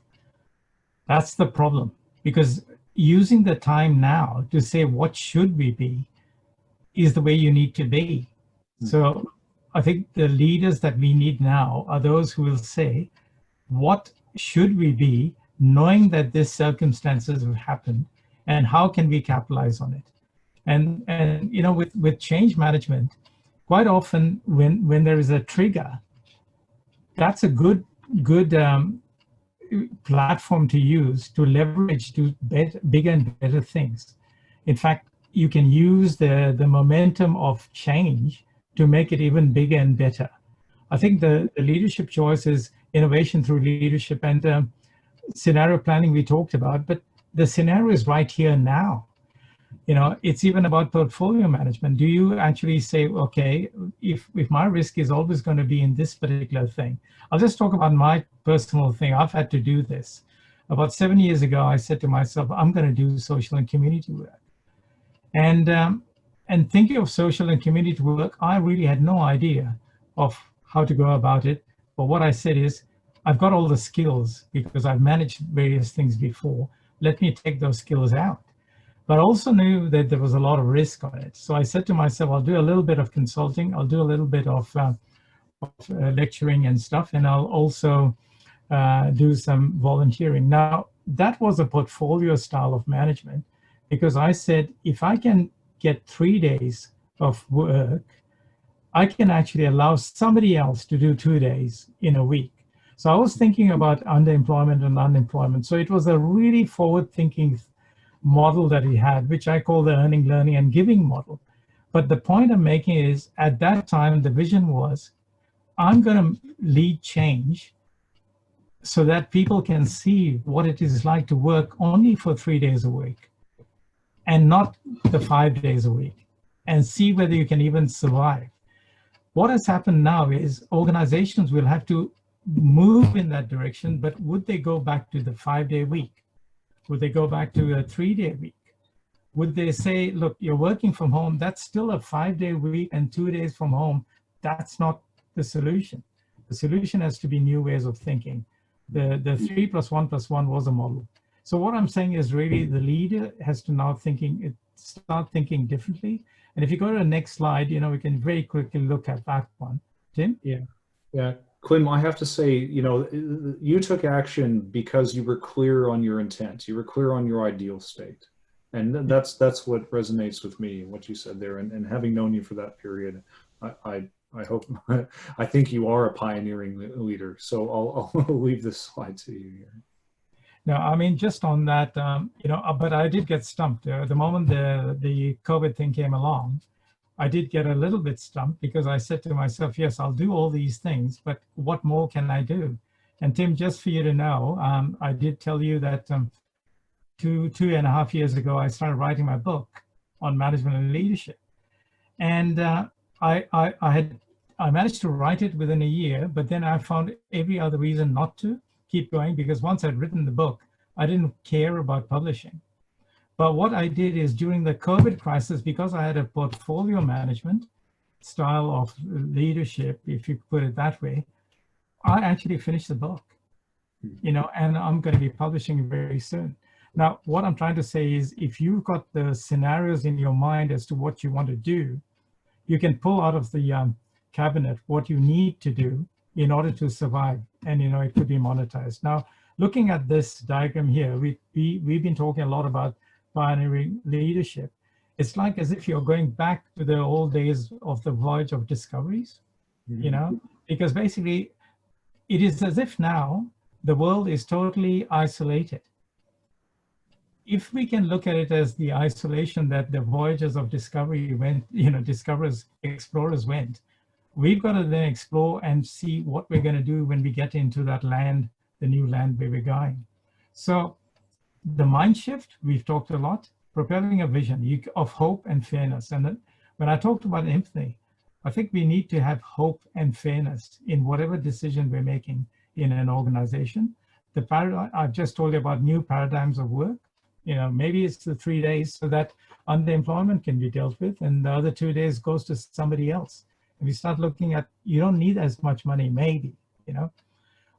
That's the problem, because using the time now to say what should we be is the way you need to be. So I think the leaders that we need now are those who will say, what should we be, knowing that these circumstances have happened, and how can we capitalize on it? And you know, with change management, quite often when there is a trigger, that's a good platform to use to leverage to bigger and better things. In fact, you can use the momentum of change to make it even bigger and better. I think the leadership choice is innovation through leadership, and scenario planning we talked about, but the scenario is right here now. You know, it's even about portfolio management. Do you actually say, okay, if my risk is always going to be in this particular thing? I'll just talk about my personal thing. I've had to do this. About 7 years ago, I said to myself, I'm going to do social and community work. And thinking of social and community work, I really had no idea of how to go about it. But what I said is, I've got all the skills because I've managed various things before. Let me take those skills out. But I also knew that there was a lot of risk on it. So I said to myself, I'll do a little bit of consulting. I'll do a little bit of lecturing and stuff. And I'll also do some volunteering. Now, that was a portfolio style of management because I said, if I can get 3 days of work, I can actually allow somebody else to do 2 days in a week. So I was thinking about underemployment and unemployment. So it was a really forward-thinking model that we had, which I call the earning, learning, and giving model. But the point I'm making is, at that time, the vision was, I'm going to lead change so that people can see what it is like to work only for 3 days a week and not the 5 days a week, and see whether you can even survive. What has happened now is organizations will have to move in that direction, but would they go back to the 5-day week? Would they go back to a 3-day week? Would they say, look, you're working from home, that's still a 5-day week and 2 days from home. That's not the solution. The solution has to be new ways of thinking. The 3+1+1 was a model. So what I'm saying is really the leader has to now start thinking differently. And if you go to the next slide, you know, we can very quickly look at that one. Tim? Yeah. Clim, I have to say, you know, you took action because you were clear on your intent. You were clear on your ideal state. And that's what resonates with me, what you said there. And having known you for that period, I hope, I think you are a pioneering leader. So I'll leave this slide to you here. No, I mean, just on that, you know, but I did get stumped. The moment the COVID thing came along, I did get a little bit stumped because I said to myself, yes, I'll do all these things, but what more can I do? And Tim, just for you to know, I did tell you that 2.5 years ago, I started writing my book on management and leadership. And I managed to write it within a year, but then I found every other reason not to keep going because once I'd written the book, I didn't care about publishing. But what I did is during the COVID crisis, because I had a portfolio management style of leadership, if you put it that way, I actually finished the book, you know, and I'm going to be publishing very soon. Now, what I'm trying to say is if you've got the scenarios in your mind as to what you want to do, you can pull out of the cabinet what you need to do in order to survive. And, you know, it could be monetized. Now, looking at this diagram here, we've been talking a lot about pioneering leadership. It's like as if you're going back to the old days of the voyage of discoveries, you know, because basically it is as if now the world is totally isolated. If we can look at it as the isolation that the voyages of discovery went, you know, explorers went, we've got to then explore and see what we're going to do when we get into that land, the new land where we're going. So the mind shift, we've talked a lot, propelling a vision of hope and fairness. And when I talked about empathy, I think we need to have hope and fairness in whatever decision we're making in an organization. The paradigm, I've just told you about new paradigms of work. You know, maybe it's the 3 days so that underemployment can be dealt with and the other 2 days goes to somebody else. And we start looking at, you don't need as much money, maybe, you know.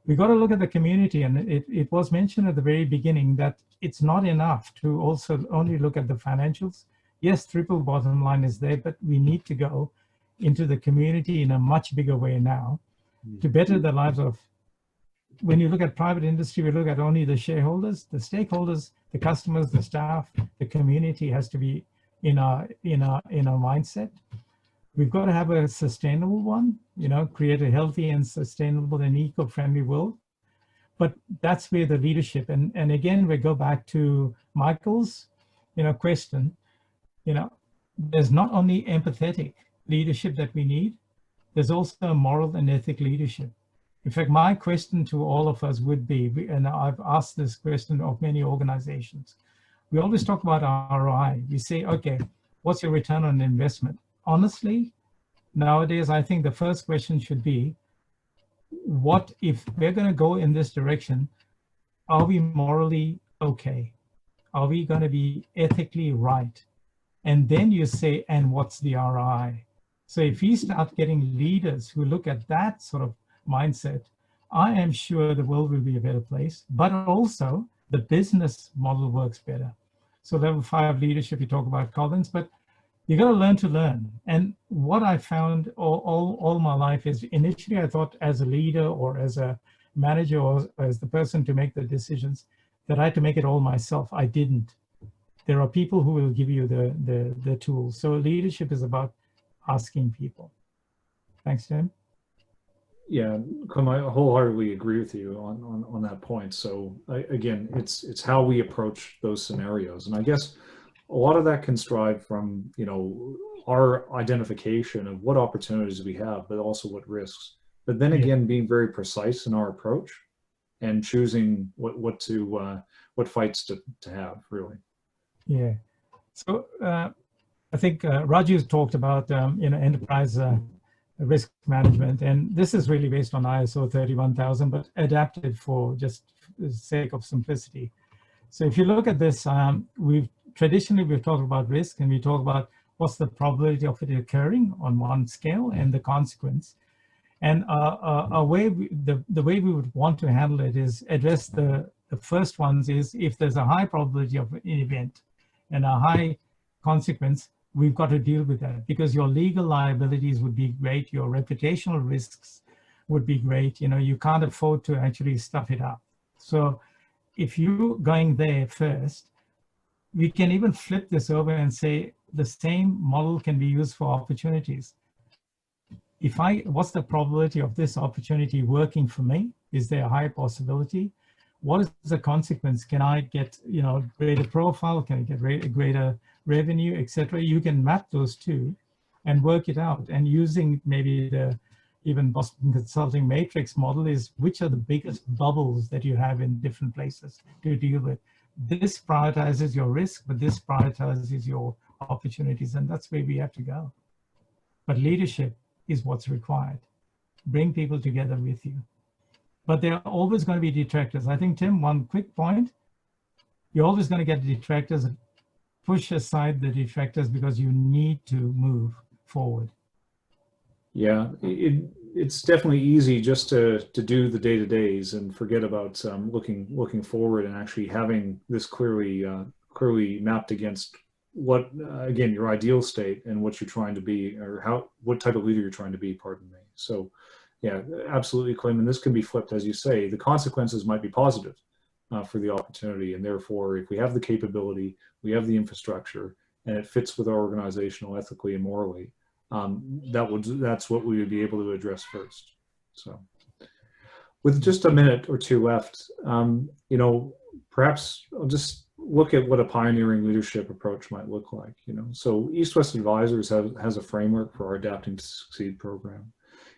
We got to look at the community, and it was mentioned at the very beginning that it's not enough to also only look at the financials. Yes, triple bottom line is there, but we need to go into the community in a much bigger way now to better the lives of, when you look at private industry, we look at only the shareholders, the stakeholders, the customers, the staff, the community has to be in our mindset. We've got to have a sustainable one, create a healthy and sustainable and eco-friendly world. But that's where the leadership, and again, we go back to Michael's, question, there's not only empathetic leadership that we need, there's also moral and ethic leadership. In fact, my question to all of us would be, and I've asked this question of many organizations, we always talk about ROI. We say, okay, what's your return on investment? Honestly, nowadays, I think the first question should be, what if we're going to go in this direction? Are we morally okay? Are we going to be ethically right? And then you say, and what's the ROI? So if we start getting leaders who look at that sort of mindset, I am sure the world will be a better place, but also the business model works better. So level 5 leadership, you talk about Collins, but you got to learn to learn. And what I found all my life is, initially I thought as a leader or as a manager or as the person to make the decisions that I had to make it all myself. I didn't. There are people who will give you the tools. So leadership is about asking people. Thanks, Tim. Yeah, Clim, I wholeheartedly agree with you on that point. So again, it's how we approach those scenarios. And I guess a lot of that can strive from, our identification of what opportunities we have, but also what risks. But then again, being very precise in our approach and choosing what fights to have, really. Yeah. So I think Raju's talked about enterprise risk management, and this is really based on ISO 31000, but adapted for just the sake of simplicity. So if you look at this, we've talked about risk, and we talk about what's the probability of it occurring on one scale and the consequence. And the way we would want to handle it is address the first ones is, if there's a high probability of an event and a high consequence, we've got to deal with that, because your legal liabilities would be great, your reputational risks would be great. You can't afford to actually stuff it up. So if you're going there first, we can even flip this over and say the same model can be used for opportunities. What's the probability of this opportunity working for me? Is there a high possibility? What is the consequence? Can I get, greater profile? Can I get greater revenue, etc.? You can map those two and work it out. And using maybe the even Boston Consulting matrix model is, which are the biggest bubbles that you have in different places to deal with. This prioritizes your risk, but this prioritizes your opportunities, and that's where we have to go. But leadership is what's required. Bring people together with you. But there are always going to be detractors. I think, Tim, one quick point, you're always going to get detractors. Push aside the detractors because you need to move forward. Yeah, it's definitely easy just to do the day-to-days and forget about looking forward and actually having this clearly mapped against what, again, your ideal state and what you're trying to be, or what type of leader you're trying to be, pardon me. So yeah, absolutely, Clim, and this can be flipped, as you say. The consequences might be positive for the opportunity, and therefore, if we have the capability, we have the infrastructure, and it fits with our organizational ethically and morally, that's what we would be able to address first. So with just a minute or two left, perhaps I'll just look at what a pioneering leadership approach might look like. So EastWest Advisors has a framework for our Adapting to Succeed program.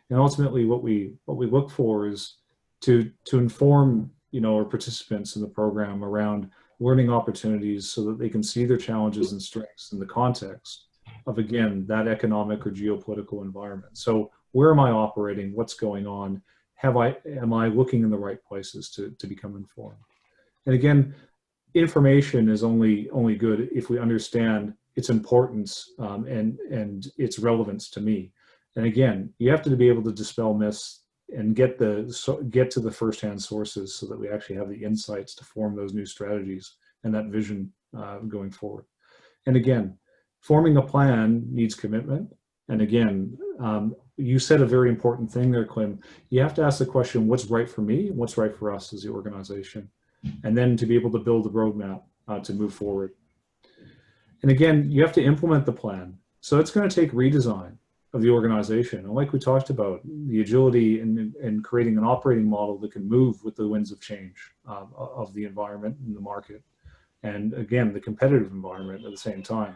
And ultimately what we look for is to inform, our participants in the program around learning opportunities so that they can see their challenges and strengths in the context of, again, that economic or geopolitical environment. So where am I operating? What's going on? Am I looking in the right places to become informed? And again, information is only good if we understand its importance and its relevance to me. And again, you have to be able to dispel myths and get to the firsthand sources so that we actually have the insights to form those new strategies and that vision going forward. And again, forming a plan needs commitment. And again, you said a very important thing there, Clim. You have to ask the question, what's right for me? What's right for us as the organization? And then to be able to build a roadmap to move forward. And again, you have to implement the plan. So it's going to take redesign. of the organization. And like we talked about, the agility in creating an operating model that can move with the winds of change of the environment and the market. And again, the competitive environment at the same time.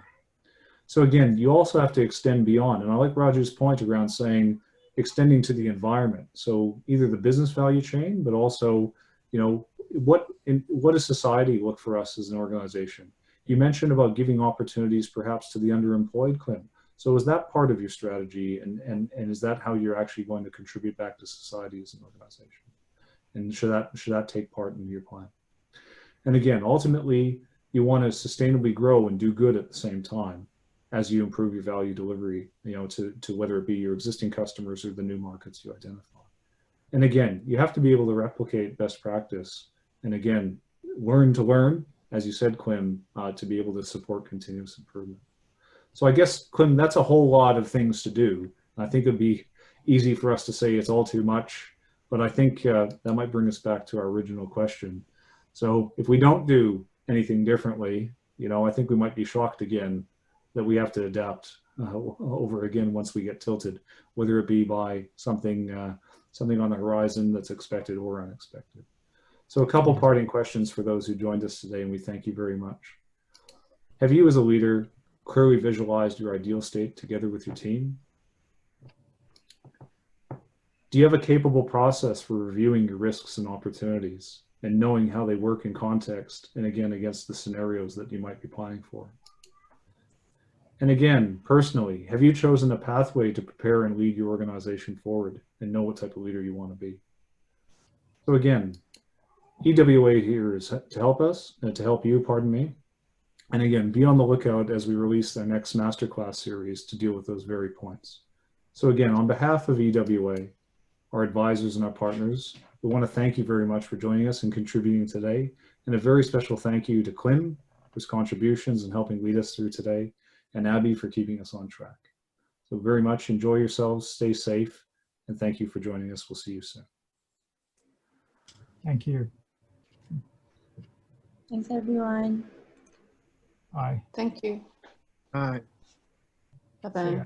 So again, you also have to extend beyond. And I like Raju's point around saying extending to the environment. So either the business value chain, but also, you know, what does society look for us as an organization? You mentioned about giving opportunities perhaps to the underemployed, Clim. So is that part of your strategy, and is that how you're actually going to contribute back to society as an organization? And should that take part in your plan? And again, ultimately, you want to sustainably grow and do good at the same time as you improve your value delivery, you know, to whether it be your existing customers or the new markets you identify. And again, you have to be able to replicate best practice. And again, learn to learn, as you said, Clim, to be able to support continuous improvement. So I guess, Clim, that's a whole lot of things to do. I think it'd be easy for us to say it's all too much, but I think that might bring us back to our original question. So if we don't do anything differently, you know, I think we might be shocked again that we have to adapt over again once we get tilted, whether it be by something on the horizon that's expected or unexpected. So a couple parting questions for those who joined us today, and we thank you very much. Have you as a leader clearly visualized your ideal state together with your team? Do you have a capable process for reviewing your risks and opportunities and knowing how they work in context and again against the scenarios that you might be planning for? And again, personally, have you chosen a pathway to prepare and lead your organization forward and know what type of leader you want to be? So again, EWA here is to help us, to help you, pardon me. And again, be on the lookout as we release our next masterclass series to deal with those very points. So again, on behalf of EWA, our advisors and our partners, we want to thank you very much for joining us and contributing today. And a very special thank you to Clim for his contributions and helping lead us through today, and Abby for keeping us on track. So very much enjoy yourselves, stay safe, and thank you for joining us. We'll see you soon. Thank you. Thanks, everyone. Bye. Thank you. All right. Bye-bye. See ya.